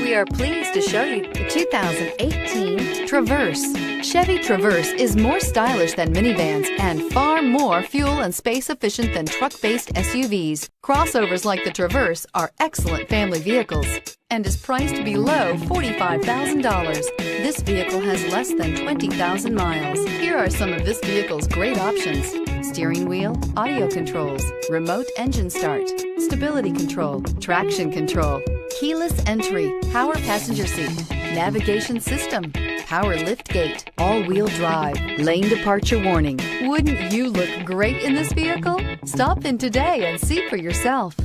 We are pleased to show you the 2018 Traverse. Chevy Traverse is more stylish than minivans and far more fuel and space efficient than truck-based SUVs. Crossovers like the Traverse are excellent family vehicles and is priced below $45,000. This vehicle has less than 20,000 miles. Here are some of this vehicle's great options: steering wheel audio controls, remote engine start, stability control, traction control, keyless entry, power passenger seat, navigation system, power lift gate, all-wheel drive, lane departure warning. Wouldn't you look great in this vehicle? Stop in today and see for yourself.